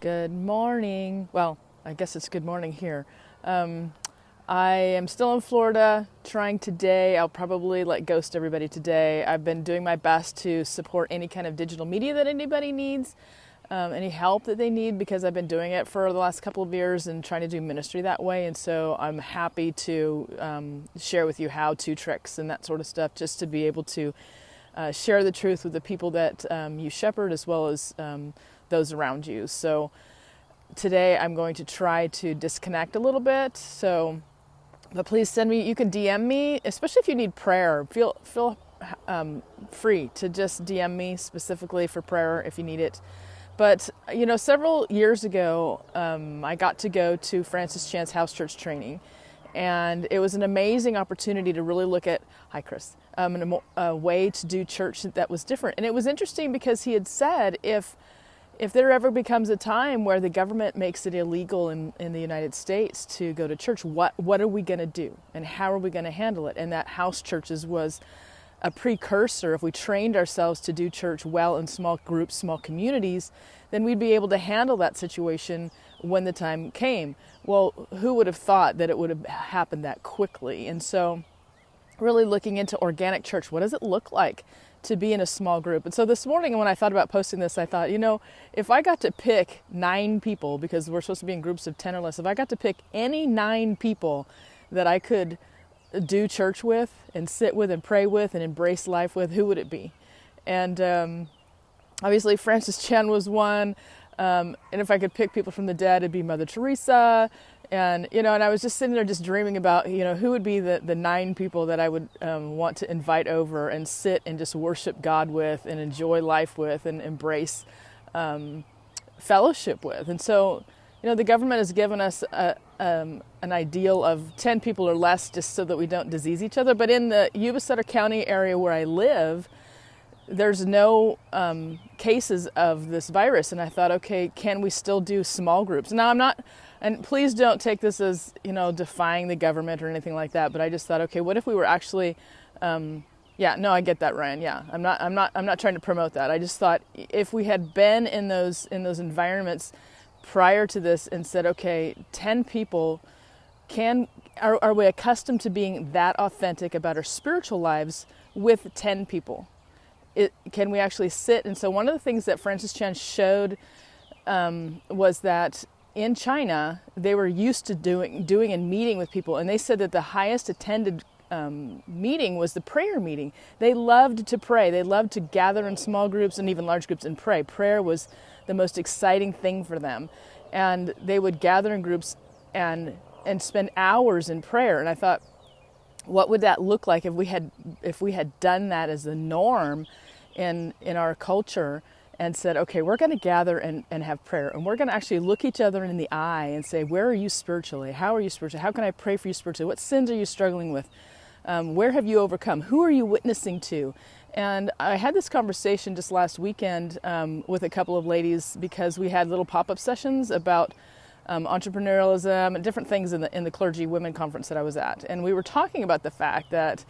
Good morning. Well, I guess it's good morning here. Um, I am still in Florida trying today. I'll probably ghost everybody today. I've been doing my best to support any kind of digital media that anybody needs, any help that they need, because I've been doing it for the last couple of years and trying to do ministry that way. And so I'm happy to share with you how-to tricks and that sort of stuff, just to be able to share the truth with the people that you shepherd, as well as those around you. So today I'm going to try to disconnect a little bit. But please send me. You can DM me, especially if you need prayer. Feel free to just DM me specifically for prayer if you need it. But several years ago, I got to go to Francis Chan's house church training, and it was an amazing opportunity to really look at, hi Chris, a way to do church that was different. And it was interesting because he had said, if there ever becomes a time where the government makes it illegal in the United States to go to church, what are we going to do, and how are we going to handle it? And that house churches was a precursor. If we trained ourselves to do church well in small groups, small communities, then we'd be able to handle that situation when the time came. Well, who would have thought that it would have happened that quickly? And so really looking into organic church, what does it look like to be in a small group? And so this morning when I thought about posting this, I thought, if I got to pick 9 people, because we're supposed to be in groups of 10 or less, if I got to pick any 9 people that I could do church with and sit with and pray with and embrace life with, who would it be? And obviously Francis Chan was one. And if I could pick people from the dead, it'd be Mother Teresa. And I was just sitting there just dreaming about, who would be the 9 people that I would want to invite over and sit and just worship God with and enjoy life with and embrace fellowship with. And so, the government has given us an ideal of 10 people or less, just so that we don't disease each other. But in the Yuba Sutter County area where I live, there's no cases of this virus. And I thought, okay, can we still do small groups? Now, I'm not... And please don't take this as, defying the government or anything like that. But I just thought, okay, what if we were actually, I get that, Ryan. Yeah, I'm not trying to promote that. I just thought if we had been in those environments prior to this and said, okay, 10 people, are we accustomed to being that authentic about our spiritual lives with 10 people? Can we actually sit? And so one of the things that Francis Chan showed was that in China, they were used to doing and meeting with people. And they said that the highest attended meeting was the prayer meeting. They loved to pray. They loved to gather in small groups and even large groups and pray. Prayer was the most exciting thing for them. And they would gather in groups and spend hours in prayer. And I thought, what would that look like if we had done that as the norm in our culture? And said, okay, we're going to gather and have prayer. And we're going to actually look each other in the eye and say, where are you spiritually? How are you spiritually? How can I pray for you spiritually? What sins are you struggling with? Where have you overcome? Who are you witnessing to? And I had this conversation just last weekend with a couple of ladies, because we had little pop-up sessions about entrepreneurialism and different things in the clergy women conference that I was at. And we were talking about the fact that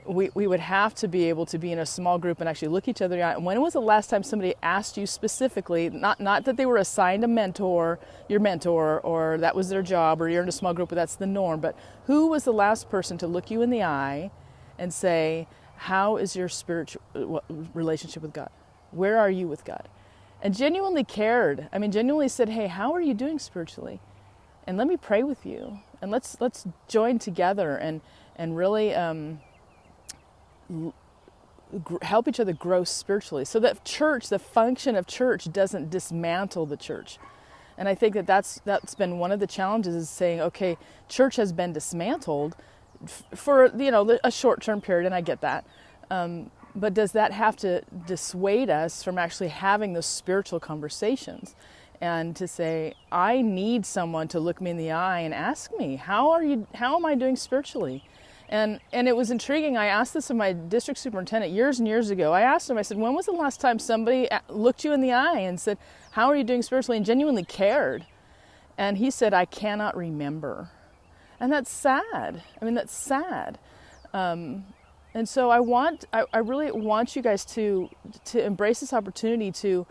we would have to be able to be in a small group and actually look each other in the eye. When was the last time somebody asked you specifically, not that they were assigned your mentor, or that was their job, or you're in a small group, but that's the norm, but who was the last person to look you in the eye and say, how is your spiritual relationship with God? Where are you with God? And genuinely cared. Genuinely said, hey, how are you doing spiritually? And let me pray with you. And let's join together and really... help each other grow spiritually, so that the function of church doesn't dismantle the church. And I think that's been one of the challenges, is saying, okay, church has been dismantled for a short-term period, and I get that. But does that have to dissuade us from actually having those spiritual conversations? And to say, I need someone to look me in the eye and ask me, how am I doing spiritually? And it was intriguing. I asked this of my district superintendent years and years ago. I asked him, I said, when was the last time somebody looked you in the eye and said, how are you doing spiritually, and genuinely cared? And he said, I cannot remember. And that's sad. That's sad. And so I really want you guys to embrace this opportunity to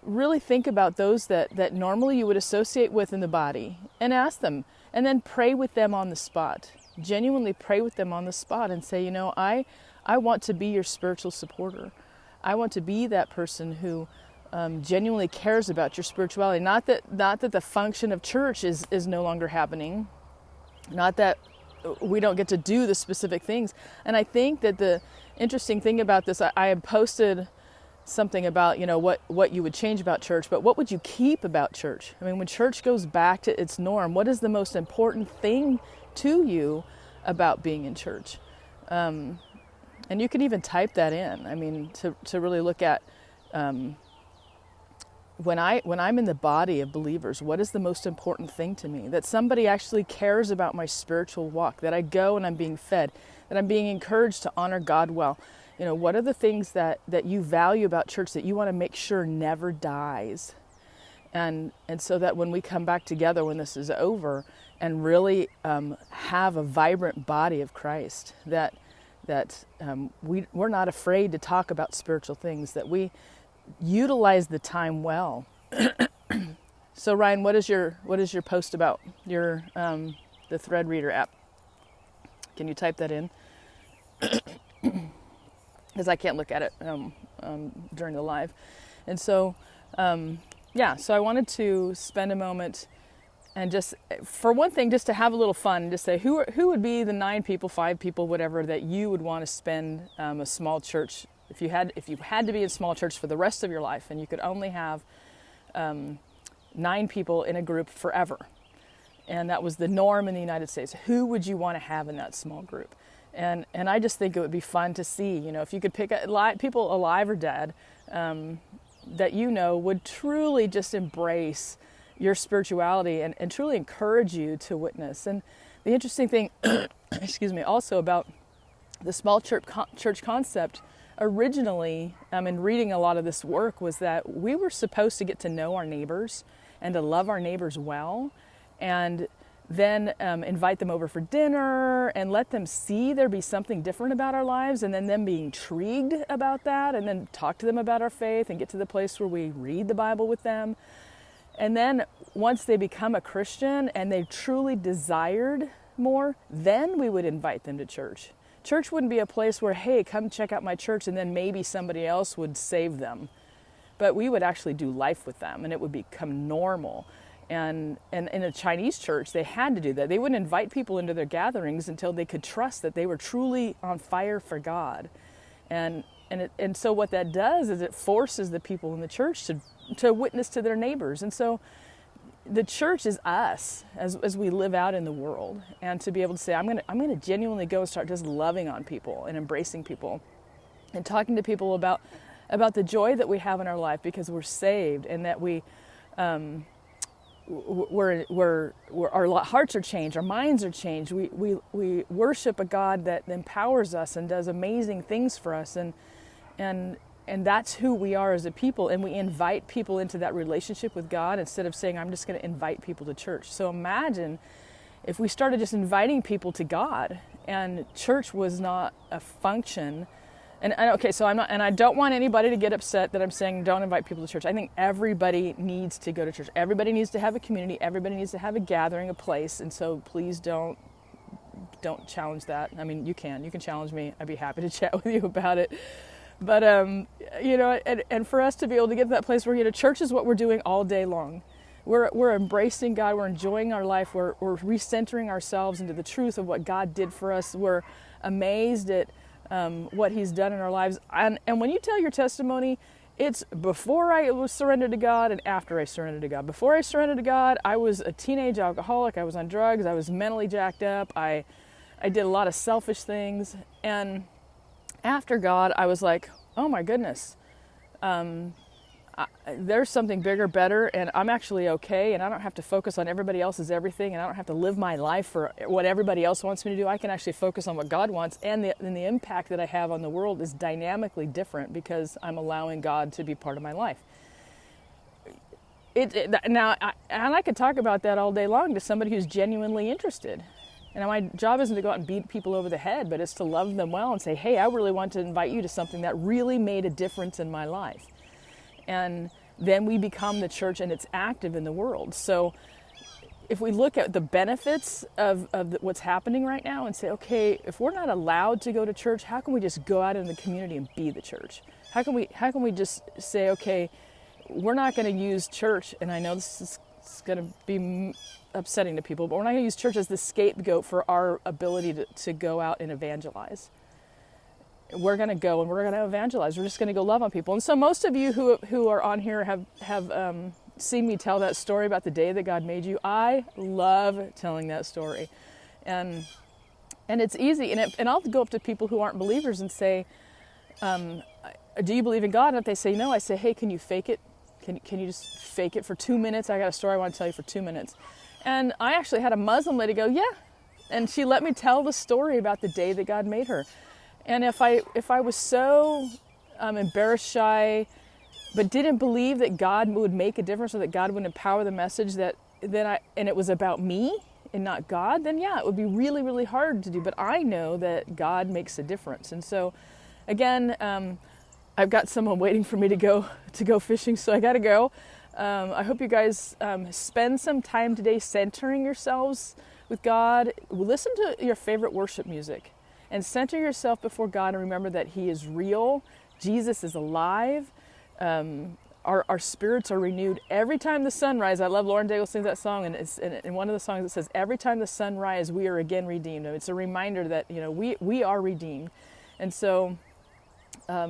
really think about those that normally you would associate with in the body and ask them, and then pray with them on the spot. Genuinely pray with them on the spot and say, I want to be your spiritual supporter. I want to be that person who genuinely cares about your spirituality. Not that the function of church is no longer happening. Not that we don't get to do the specific things. And I think that the interesting thing about this, I had posted something about, what you would change about church, but what would you keep about church? I mean, when church goes back to its norm, what is the most important thing to you about being in church? And you can even type that in. I mean, to really look at when I'm in the body of believers, what is the most important thing to me? That somebody actually cares about my spiritual walk, that I go and I'm being fed, that I'm being encouraged to honor God well. What are the things that you value about church that you want to make sure never dies? And so that when we come back together, when this is over, and really have a vibrant body of Christ, that we're not afraid to talk about spiritual things, that we utilize the time well. So Ryan, what is your post about your the Thread Reader app? Can you type that in? Because I can't look at it during the live. And so so I wanted to spend a moment and just, for one thing, just to have a little fun and just say who would be the 9 people, 5 people, whatever, that you would want to spend a small church, if you had to be in small church for the rest of your life and you could only have 9 people in a group forever, and that was the norm in the United States, who would you want to have in that small group? And I just think it would be fun to see, if you could pick people alive or dead that would truly just embrace your spirituality and truly encourage you to witness. And the interesting thing, excuse me, also about the small church concept originally, in reading a lot of this work, was that we were supposed to get to know our neighbors and to love our neighbors well, and then invite them over for dinner and let them see there be something different about our lives, and then them be intrigued about that, and then talk to them about our faith and get to the place where we read the Bible with them. And then once they become a Christian and they truly desired more, then we would invite them to church. Church wouldn't be a place where, hey, come check out my church, and then maybe somebody else would save them. But we would actually do life with them, and it would become normal. And in a Chinese church, they had to do that. They wouldn't invite people into their gatherings until they could trust that they were truly on fire for God. And so what that does is it forces the people in the church to witness to their neighbors. And so the church is us as we live out in the world, and to be able to say, I'm gonna genuinely go and start just loving on people and embracing people and talking to people about the joy that we have in our life because we're saved, and that our hearts are changed, our minds are changed. We worship a God that empowers us and does amazing things for us, and that's who we are as a people. And we invite people into that relationship with God instead of saying, I'm just going to invite people to church. So imagine if we started just inviting people to God, and church was not a function. And okay, so I don't want anybody to get upset that I'm saying don't invite people to church. I think everybody needs to go to church. Everybody needs to have a community. Everybody needs to have a gathering, a place. And so please don't challenge that. I mean, you can challenge me. I'd be happy to chat with you about it. But and for us to be able to get to that place where church is what we're doing all day long. We're embracing God. We're enjoying our life. We're recentering ourselves into the truth of what God did for us. We're amazed at what He's done in our lives. And when you tell your testimony, it's before I was surrendered to God and after I surrendered to God. Before I surrendered to God, I was a teenage alcoholic. I was on drugs. I was mentally jacked up. I did a lot of selfish things. And after God, I was like, oh my goodness, there's something bigger, better, and I'm actually okay, and I don't have to focus on everybody else's everything, and I don't have to live my life for what everybody else wants me to do. I can actually focus on what God wants, and the impact that I have on the world is dynamically different because I'm allowing God to be part of my life. I could talk about that all day long to somebody who's genuinely interested. And my job isn't to go out and beat people over the head, but it's to love them well and say, hey, I really want to invite you to something that really made a difference in my life. And then we become the church and it's active in the world. So if we look at the benefits of what's happening right now and say, okay, if we're not allowed to go to church, how can we just go out in the community and be the church? How can we just say, okay, we're not going to use church, and I know this is going to be upsetting to people, but we're not going to use church as the scapegoat for our ability to go out and evangelize. We're going to go and we're going to evangelize. We're just going to go love on people. And so most of you who are on here have seen me tell that story about the day that God made you. I love telling that story. And it's easy. And I'll go up to people who aren't believers and say, do you believe in God? And if they say no, I say, hey, can you fake it? Can you just fake it for 2 minutes? I got a story I want to tell you for 2 minutes. And I actually had a Muslim lady go, yeah. And she let me tell the story about the day that God made her. And if I was so embarrassed, shy, but didn't believe that God would make a difference or that God would empower the message and it was about me and not God, then yeah, it would be really, really hard to do. But I know that God makes a difference. And so again, I've got someone waiting for me to go fishing, so I got to go. I hope you guys spend some time today centering yourselves with God. Listen to your favorite worship music and center yourself before God and remember that He is real. Jesus is alive. Our spirits are renewed every time the sun rises. I love Lauren Daigle sings that song, and it's in one of the songs it says, every time the sun rises, we are again redeemed. And it's a reminder that we are redeemed. And so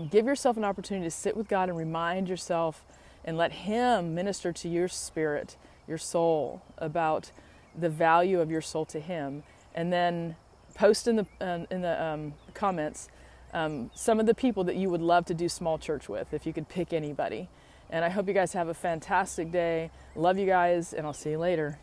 give yourself an opportunity to sit with God and remind yourself and let Him minister to your spirit, your soul, about the value of your soul to Him. And then post in the comments some of the people that you would love to do small church with, if you could pick anybody. And I hope you guys have a fantastic day. Love you guys, and I'll see you later.